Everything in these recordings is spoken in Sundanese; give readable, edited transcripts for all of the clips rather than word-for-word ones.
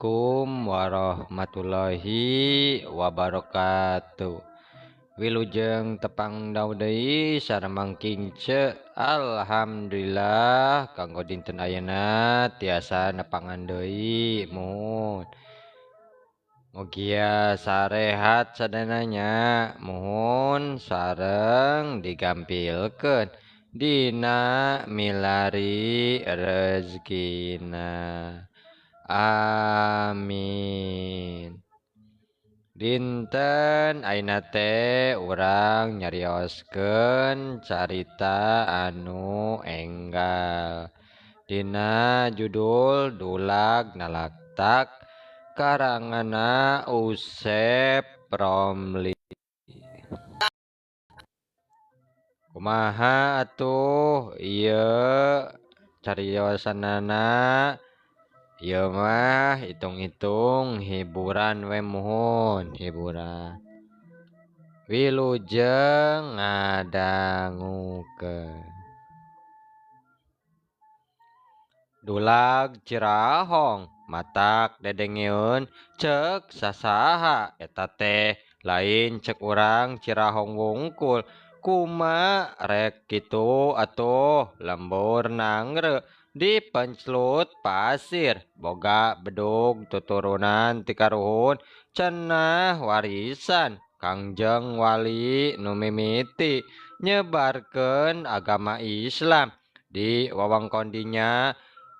Assalamualaikum warahmatullahi wabarakatuh. Wilujeng tepang daun deui sareng kingce alhamdulillah kanggo dinten ayeuna tiasa nepangan deui muhun. Mugia sarehat sadananya muhun sareng digampilkeun dina milari rezekina. Amin. Dinten ayeuna teh urang nyarioskeun carita anu enggal. Dina judul Dulag Nalaktak karanganna Usep Romli. Kumaha atuh ieu cariosanana? Ieu mah hitung-hitung hiburan we muhun, hiburan. Wilujeng ngadangukeun. Dulag Cirahong matak dedengieun ceuk sasaha eta teh lain ceuk urang Cirahong wungkul. Kuma rek kitu atuh lembur nangreu dipenclut pasir boga bedug tuturunan ti karuhun cenah warisan Kangjeng Wali nu mimiti nyebarkeun agama Islam di wewengkon dinya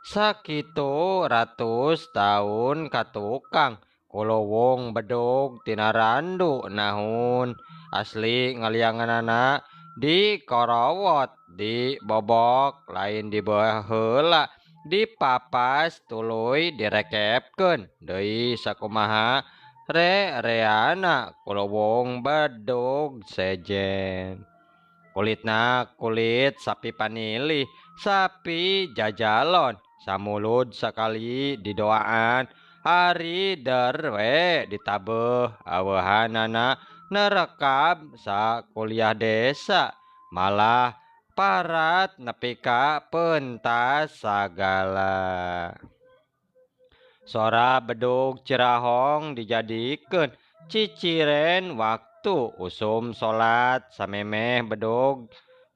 sakitu ratus tahun katukang kulowong bedug tina randu nahun asli ngalianganana dikorowot dibobok lain dibeuh heula dipapas tuluy direkepkeun deui sakumaha reana kulowong bedug sejen. Kulitna kulit sapi panilih sapi jajalon samulud sakali didoaan hari derwe ditabeuh aweuhanana nerekab sakuliah desa malah parat nepi ka pentas sagala. Sora bedug Cirahong dijadikeun ciciren waktu usum salat samemeh bedug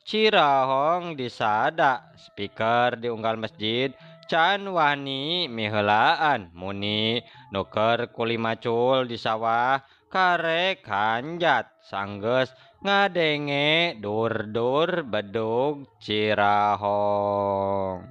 Cirahong disada speaker diunggal masjid can wani miheulaan muni nuker kuli macul di sawah karek hanjat sanggeus ngadenge dur-dur bedug Cirahong.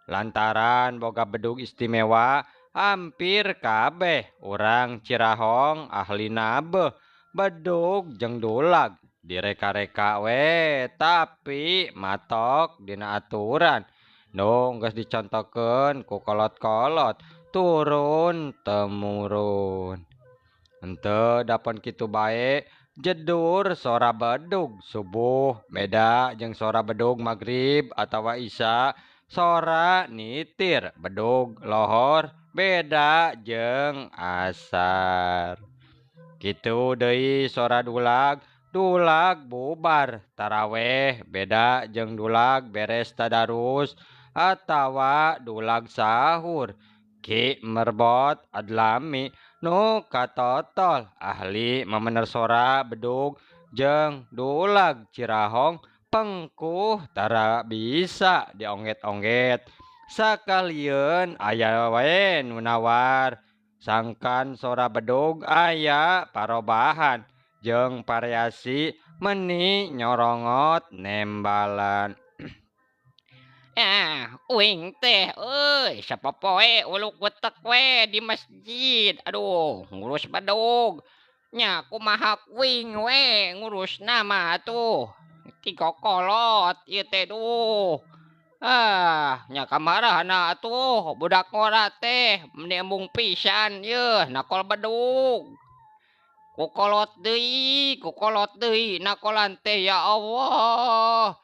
Lantaran boga bedug istimewa hampir kabeh urang Cirahong ahli nabeuh bedug jeung dulag direka-reka we tapi matok dina aturan nu geus dicontohkeun ku kolot-kolot turun temurun. Henteu dapon kitu bae jedur sora bedug subuh beda jeung sora bedug magrib atawa isya. Sora nitir bedug lohor beda jeung asar. Kitu deui sora dulag bubar taraweh beda jeung dulag beres tadarus atawa dulag sahur. Ki Merbot Adlami nu katotol ahli mamener sora bedug jeung dulag Cirahong pengkuh tara bisa diongget-ongget sakalieun aya we nu nawar sangkan sora bedug aya parobahan jeung variasi meni nyorongot nembalan. Uing teh, sapopoe uluk wetek we di masjid. Aduh, ngurus badug. Nya kumaha kuing we ngurus nama tuh. Tiga kolot ieu teh duh. Nya kamarahna atuh budak ngora teh meni embung pisan yeuh nakol badug. Kukolot deui nakolan teh ya Allah.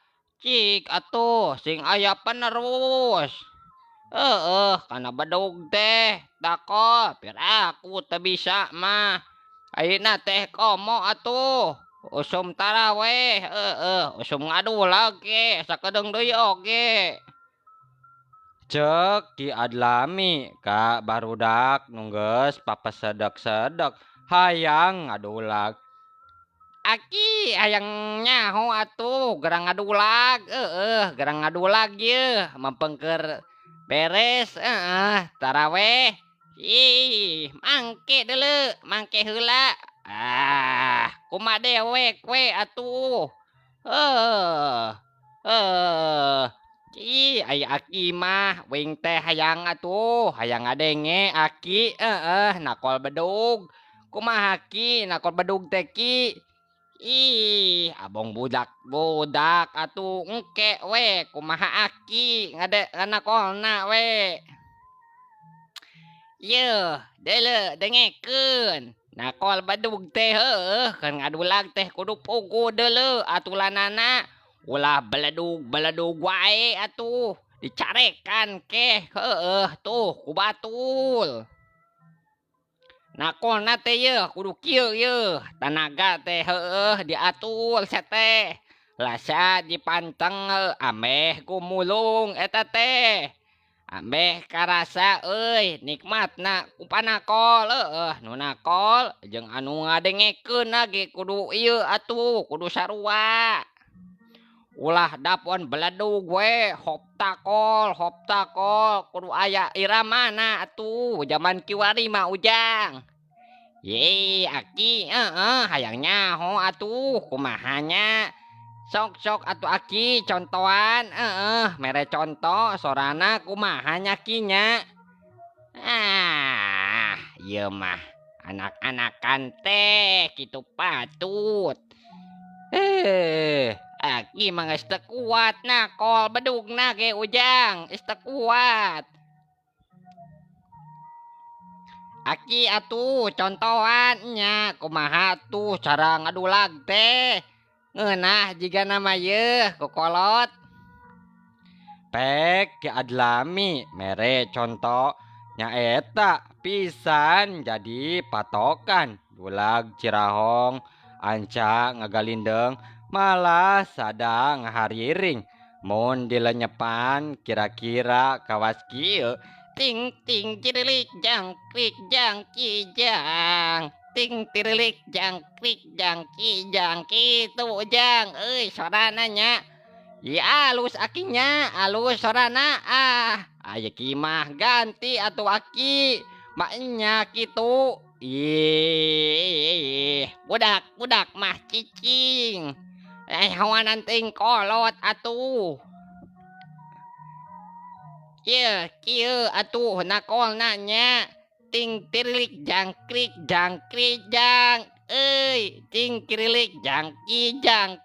Cik atuh sing aya penerus. Kana bedug teh dakol biar aku teu bisa mah. Ayeuna teh komo atuh. Usum taraweh, usum ngadulag ge sakedeung deui oge. Cek Ki Adlami ka barudak nungges papasedek-sedek hayang ngadulag. Aki hayang nyaho atuh gerang ngadulag gerang ngadulag ye mempengker beres taraweh mangke deuleu mangke heula kumaha dewek we atuh eh aya aki mah wing teh hayang atuh hayang ngadenge aki nakol bedug kumaha ki nakol bedug teh ki abong budak atuh engke we kumaha aki nganakolna we. Yeuh deuleu dengekeun nakol badug teh keur ngadulag teh kudu pugu deuleu atulanana ulah beledug wae atuh dicarekan keh tuh ku batul. Nakolna teh yeuh kudu kieu yeuh tanaga teh diatul seteh lasa dipanteng ameh gumulung eta teh ameh karasa nikmatna ku panakol nu nakol jeung anu ngadengekeun ge kudu ieu atuh kudu sarua ulah dapon beledug we hop takol kudu aya iramana atuh zaman kiwari mah ujang. Aki hayang nyaho atuh kumahanya sok atuh aki contohan mere contoh sorana kumaha nyakinya ieu mah anak-anakan teh kitu patut aki mah geus teu kuat nakol bedugna ge ujang geus teu kuat. Aki atuh contohan nya kumaha tuh cara ngadulag teh ngeunah jiga nama yeuh kokolot. Pek Ki Adlami mere contoh nyaeta pisan jadi patokan dulag Cirahong anca ngagalindeng malah sada ngahariring mun dilenyepan kira-kira kawas kieu Ting ting cirilik jangkrik kijang ting tirilik jangkrik kijang kitu ujang sorana nya alus akinya alus sorana aya kimah ganti atuh aki maknya kitu budak mah cicing hawanan ting kolot atuh. Kieu atuh nakolna nya ting tirilik jangkrik jang ting kirilik jang kijang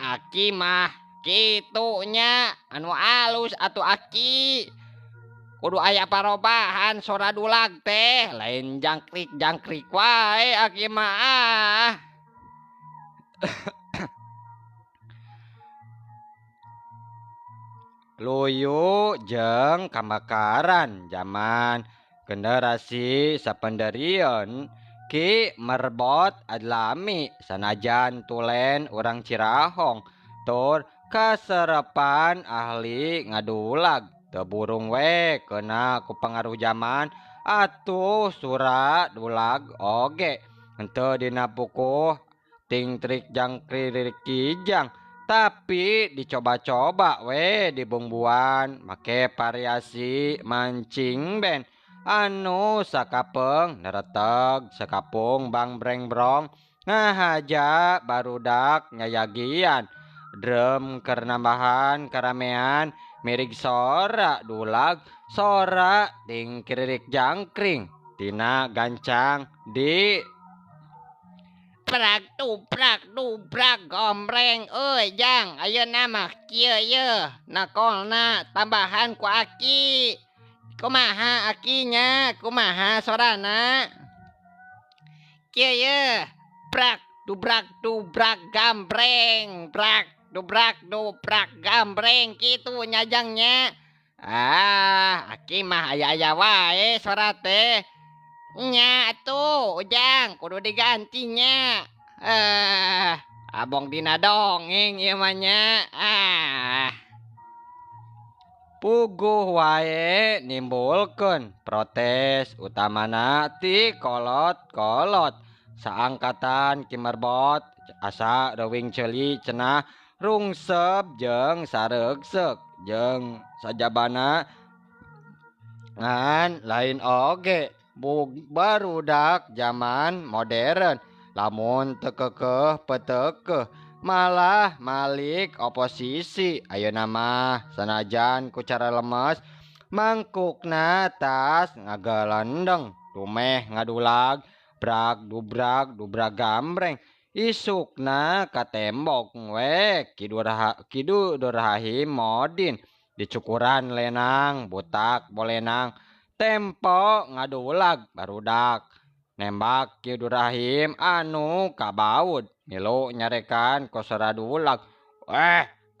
aki mah kitu nya anu alus atuh aki kudu aya parobahan sora dulag teh lain jangkrik wae aki mah luyu jeung kamakaran zaman generasi sapenderian Ki Merbot Adlami sanajan tulen urang Cirahong tur kaserepan ahli ngadulag teu burung we keuna ku pangaruh zaman atuh sura dulag oge henteu dina pukuh ting trik jangkrik kijang tapi dicoba-coba we di bumbuan make variasi mancing ben anu sakapeung nereteg sakapung bang breng-brong ngahaja barudak nyayagian drum keur nambahan karamean mirig sora dulag sora ting kiririk jangkring tina gancang di Prak gombreng jang ayeuna mah kieu yeuh nakolna tambahan ku aki kumaha akinya kumaha sorana kieu yeuh prak dubrak gambreng dubrak gambreng kitu nyajangnya aki mah aya wae sora teh nya atuh ujang kudu digantinya abong dina dongeng ieu mah nya puguh wae nimbulkeun protes utamana ti kolot-kolot saangkatan Kimerbot asa reuwing ceuli cenah rungsep jeung saregsek jeung sajabana ngan lain oge barudak zaman modern lamun teu keukeuh peteukeuh malah malik oposisi ayeuna mah sanajan ku cara lemes mangkukna tas ngagalendeng tumeh ngadulag brak dubrak gambreng isukna ka tembok we kidu Durahim Modin dicukuran lenang butak bolenang tempo ngadulag barudak nembak Ki Durahim anu kabaud milu nyarekan kosora dulag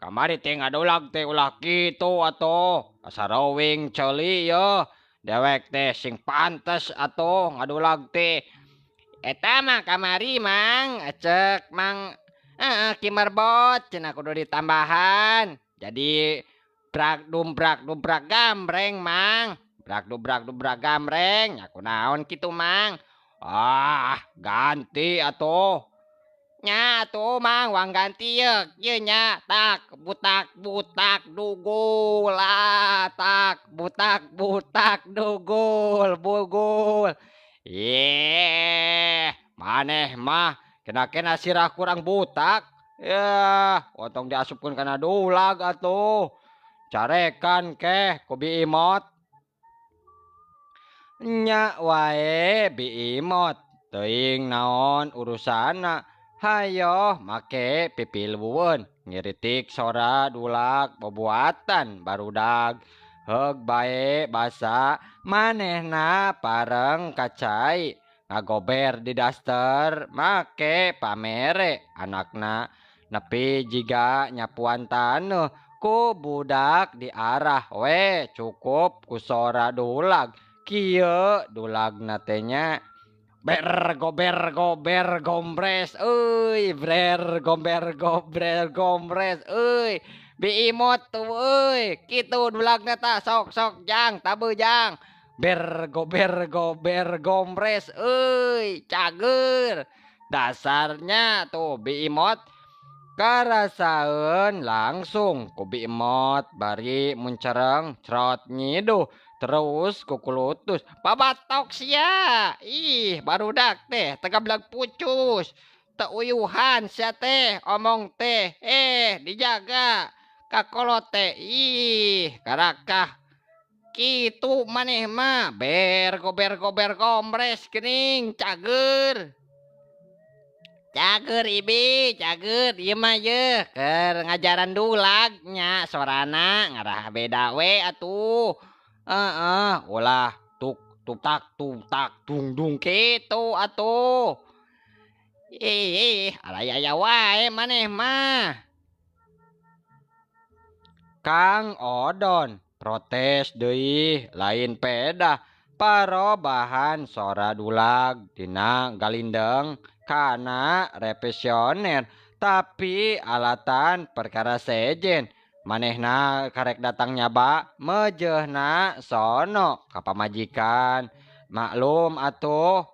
kamari teh ngadulag teh ulah kitu atoh asarowing ceuli yo dewek teh sing pantes atoh ngadulag teh eta mah kamari mang cek mang Kimerbot cenah kudu ditambahan jadi brak dubrak gambreng mang brak dubrak gambreng nya kunaon kitu mang ganti atuh nya atuh mang wang ganti ye nya tak butak dugul tak butak dugul bugul maneh mah kena sirah kurang butak otong diasupkeun kana dulag atuh carekan keh ku Bi Imot nya wae Bi Imot teuing naon urusana hayo make pipileuweun ngiritik sora dulag bobuatan barudag heug bae basa manehna pareng kacai ngagober di daster make pamere anakna nepi jiga nyapuan taneuh ku budak diarah we cukup ku sora dulag kieu dulagna teh nya ber gober gombres brer gober gombres Bi Imot tuh kitu dulagna tah sok jang tabeujang ber gober gombres cager dasarnya tuh Bi Imot karasaeun langsung ku Bi Imot bari muncereng crot nyiduh terus kukulutus pabatok sia barudak teh tegablag pucus teu uyuhan sia teh omong teh dijaga kakolot teh karakah kitu maneh mah ber gober gombres geuning cager Ibi cager ieu mah ye keur ngajaran dulag nya sorana ngarah beda we atuh ulah tutak dung dung kitu atuh alaya wae maneh mah Kang Odon protes deui lain peda parobahan sora dulag dina galindeng kana revisioner tapi alatan perkara sejen manehna karek datang nyaba mejehna sono ka pamajikan maklum atuh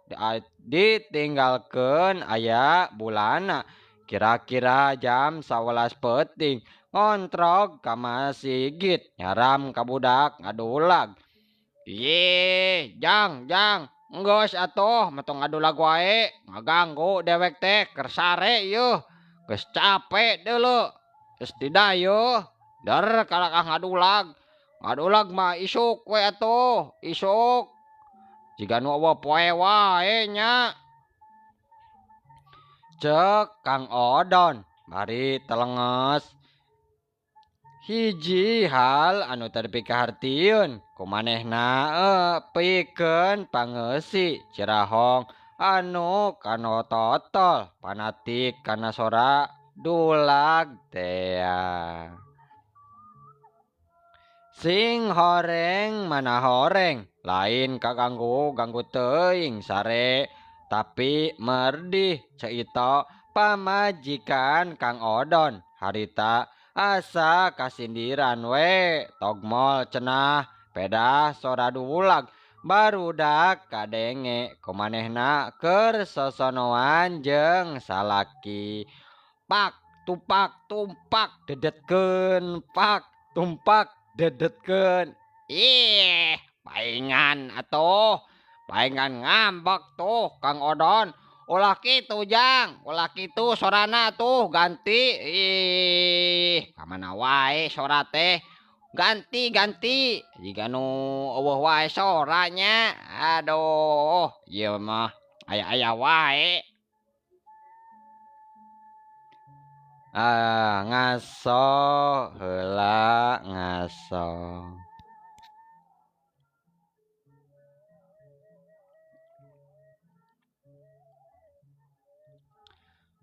ditinggalkeun aya bulana kira-kira jam 11 peuting ngontrog ka masjid nyaram ka budak ngadulag jang Enggos atuh metong ngadulag wae ngaganggu dewek teh keur sare yeuh geus capek deuleu geus didayu der kalakah ngadulag mah isuk we atuh isuk jiga nu eueuh poe wae nya cek Kang Odon bari telenges hiji hal anu teu dipikahartieun ku manehna pikeun pangeusi cirahong anu kanototol panatik kana sora dulag teh sing horeng mana horeng lain kaganggu teuing sare tapi merdih ceito pamajikan Kang Odon harita asa kasindiran we togmol cenah pedah sora dulag barudak kadenge kumanehna keur sosonoan jeung salaki pak tumpak tumpak dedetkeun pak tumpak dedetkeun. Ih, paingan atuh. Paingan ngambek tuh Kang Odon. Ulah kitu Jang, ulah kitu sorana tuh ganti. Ih, kamana wae sora teh. Ganti ganti. Jika nu eueuh wae soranya. Aduh, ieu mah aya-aya wae. Ngaso heula ngaso.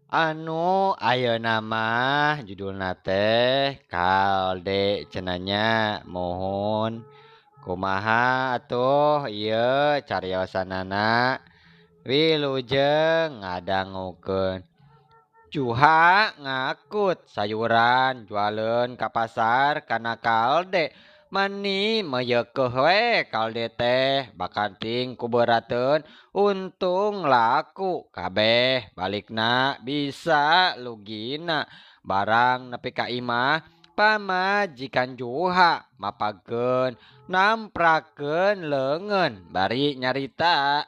Anu ayeuna mah judulna teh kalde cenanya mohon kumaha atuh ieu cariosanana wilujeng ngadangukeun Juha ngakut sayuran jualeun ka pasar kana kalde mani meyeukeuh we kalde teh bakanting kubeuratkeun untung laku kabeh balikna bisa lugina barang nepi ka imah pamajikan Juha mapageun namprakeun leungeun bari nyarita.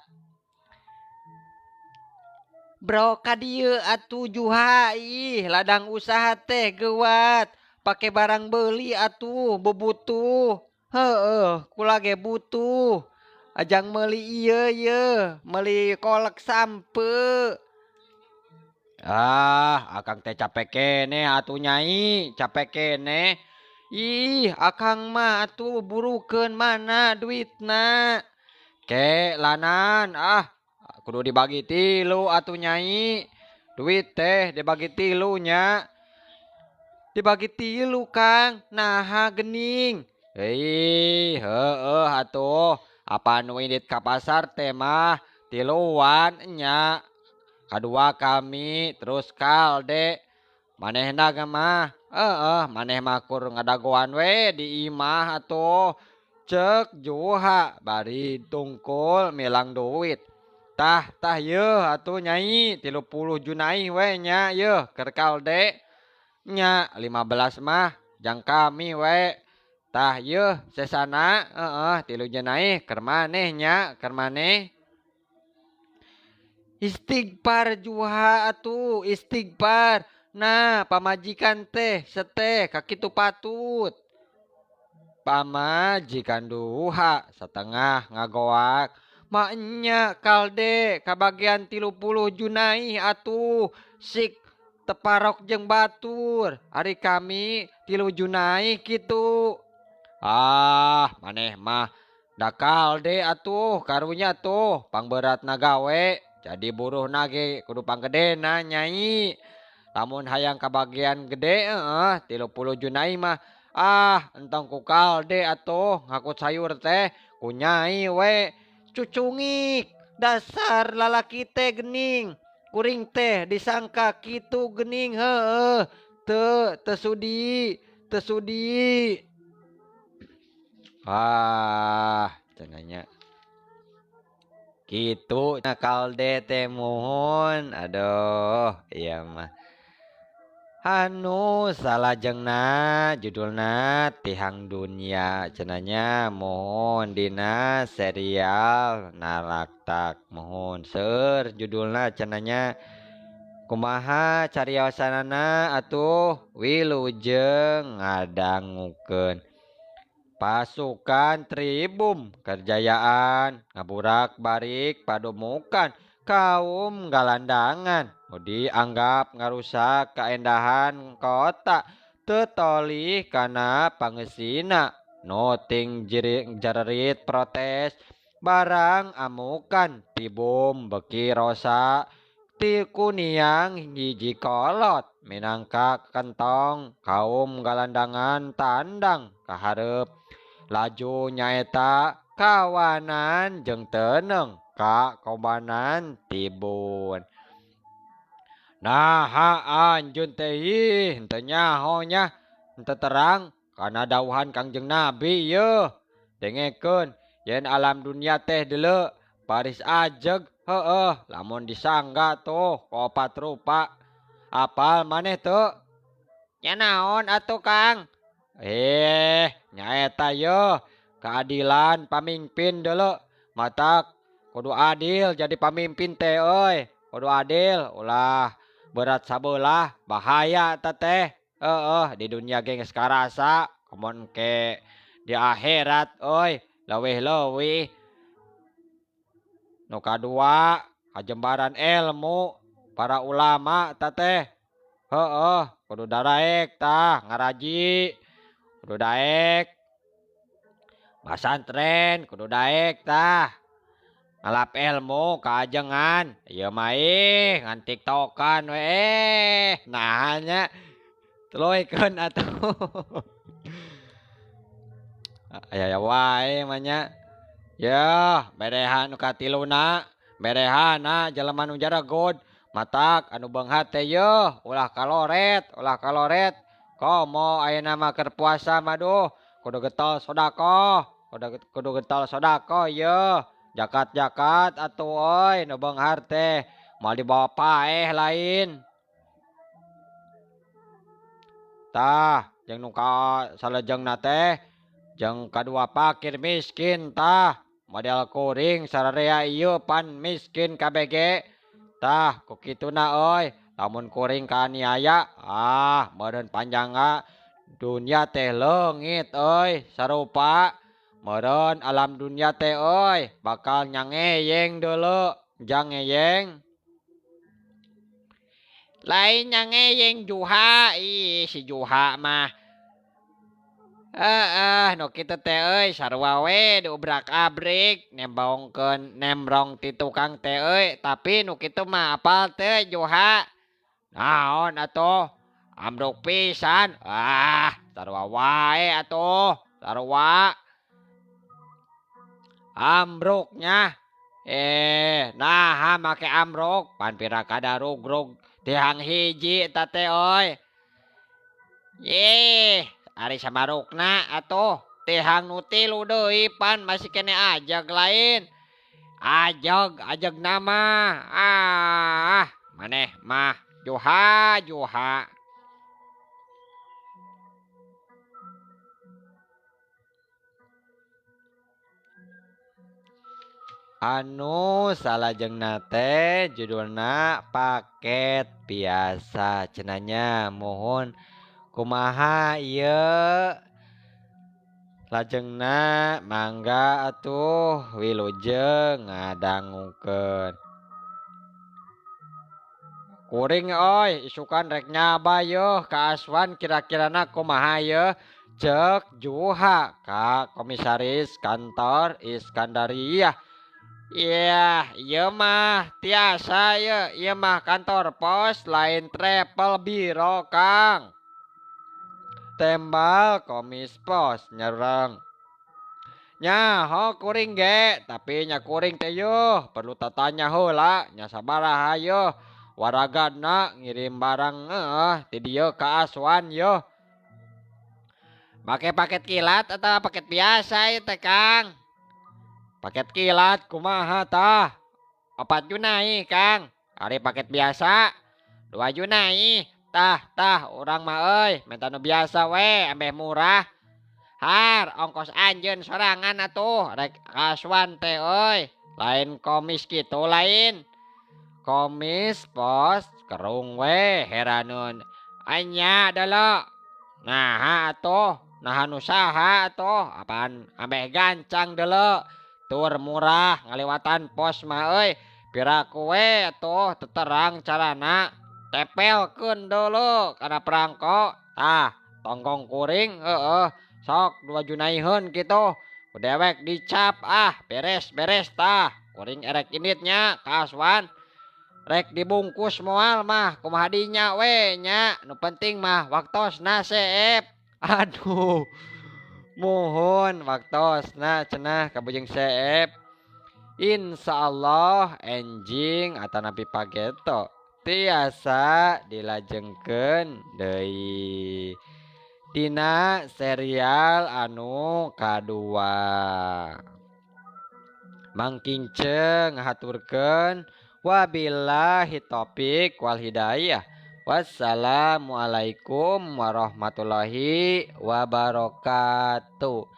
Bro kadieu atuh Juha ih ladang usaha teh geuat pake barang beuli atuh bobutuh heueuh kula ge butuh ajang meuli ieu meuli kolek sampe. Akang teh capek keneh atuh nyai capek keneh ih akang mah atuh burukeun mana duitna ke lanan kudu dibagi tilu atuh nyai duit teh dibagi tilu nya dibagi tilu Kang naha gening heueuh atuh apa nu indit ka pasar teh mah tiluan nya kadua kami terus kalde manehna mah maneh mah kur ngadagoan we di imah atuh cek Juha bari tungkul milang duit tah yeuh atuh nyai 30 junai we nya yeuh keur kalde nya 15 mah jang kami we tah yeuh sesana 3 junai keur maneh nya keur maneh. Istighfar Juha atuh istighfar nah pamajikan teh seteh kakitu patut pamajikan duha setengah ngagoak mak enya kalde kabagian 30 junai atuh sik teparok jeung batur ari kami 3 junai kitu maneh mah da kalde atuh karunya tuh pangberatna gawe jadi buruhna ge kudu panggedena nyai lamun hayang kabagian gede 30 junai mah entong ku kalde atuh ngakut sayur teh ku nyai we cucungik dasar lalaki teh gening kuring teh disangka kitu gening heueuh teu sudi cenanya kitu nah kalde teh muhun aduh iya mah anu salajengna judulna Tihang Dunia cenanya mohon dina serial Naraktak mohon seur judulna cenanya kumaha cariosanana atuh wilujeng ngadangukeun pasukan Tribum Kerjayaan ngaburak barik padomukan kaum galandangan dianggap ngarusak kaendahan kota tetolih kana pangesina noting jerit protes barang amukan tibum beki rosa ti kuniang hiji kolot minangka kentong kaum galandangan tandang kaharep laju nyaeta kawanan jeung teneng ka kobanan tibun. Nah anjun teh henteu nyaho nya henteu terang kana dawuhan Kangjeng Nabi yeuh. Dengekeun yen alam dunia teh deuleu baris ajeg heueuh lamun disangga tuh ku opat rupa. Apal maneh teu? Nya naon atuh Kang? Nyaeta yeuh keadilan pamimpin deuleu. Matak kudu adil jadi pamimpin teh euy. Kudu adil ulah berat sabelah bahaya eta teh. Di dunia ge geus karasa, komo ke di akhirat euy leuwih-leuwih. Nu kadua kajembaran ilmu para ulama eta teh. Kudu daraek tah ngaraji, kudu daek pasantren, kudu daek tah ngalap ilmu kaajengan. Ieu mah ngan tiktokan we nahanya tuluykeun atuh. Aya wae mah nya. Yeuh berehan nu katiluna, berehana jelema nu jaragood. Matak anu beunghat teh yeuh ulah kaloret. Komo ayeuna mah keur puasa mah duh kudu getol sodaqoh, kudu getol sodaqoh yeuh. Jakat atuh euy nu beunghar teh moal dibawa paeh lain. Tah jeung nu ka salajengna teh jeung kadua fakir miskin tah model kuring sararea ieu pan miskin KBG. Tah ku kituna euy lamun kuring kaaniaya meureun panjangna dunia teh leungit euy sarupa. Meureun alam dunia teh euy bakal nyangeyeng deuleu, jang ngeyeng. Lain nyangeyeng Juha, si Juha mah. Nu kitu teh euy sarua we diubrak-abrik nemrong ti tukang teh euy, tapi nu kitu mah apal teu Juha. Naon atuh? Ambruk pisan. Sarua wae atuh, sarua. Ambruknya naha make ambruk pan pira kada rugrug tihang hiji eta teh euy. Ari samarukna atuh tihang nu tilu deui pan masih kene ajag lain. Ajag nama. Maneh mah Juha. Anu salajengna teh judulna paket biasa cenanya mohon kumaha ieu lajengna mangga atuh wilujeng ngadangukeun. Kuring euy isukan rek nyaba yeuh ka Aswan kira-kirana kumaha yeuh cek Juha ka komisaris kantor Iskandariyah. Ieu mah tiasa ieu mah kantor pos lain travel biro Kang. Tembal komis pos nyereng. Nyaho kuring ge, tapi nya kuring teh yeuh perlu tatanya heula nya sabaraha yeuh waragadna ngirim barang ti dieu ka Aswan yeuh. Make paket kilat atau paket biasa ieu teh Kang? Paket kilat kumaha tah? 4 junai Kang. Ari paket biasa 2 junai. Tah urang mah euy minta nu biasa we ambeh murah. Har ongkos anjeun sorangan atuh rek Aswan teh euy. Lain komis kitu lain. Komis pos kerung we heraneun. Anya deuleu. Naha atuh? Naha nu saha atuh? Apaan ambeh gancang deuleu. Tur murah ngaliwatan pos mah euy. Piraku we atuh teterang carana. Tepelkeun deuleu kana perangko. Tah tonggong kuring sok 2 junaiheun kitu. Ku dewek dicap beres tah. Kuring erek inditnya ka Aswan. Rek dibungkus moal mah kumaha dinya we nya. Nu penting mah waktosna seep. Aduh. Mohon waktosna cenah kabujeng seep. Insyaallah enjing atanapi pageto tiasa dilajengkeun deui. tina serial anu kadua. Mangkinceng ngahaturkeun wabillahi taufiq wal hidayah. Wassalamualaikum warahmatullahi wabarakatuh.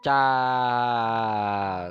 Cas.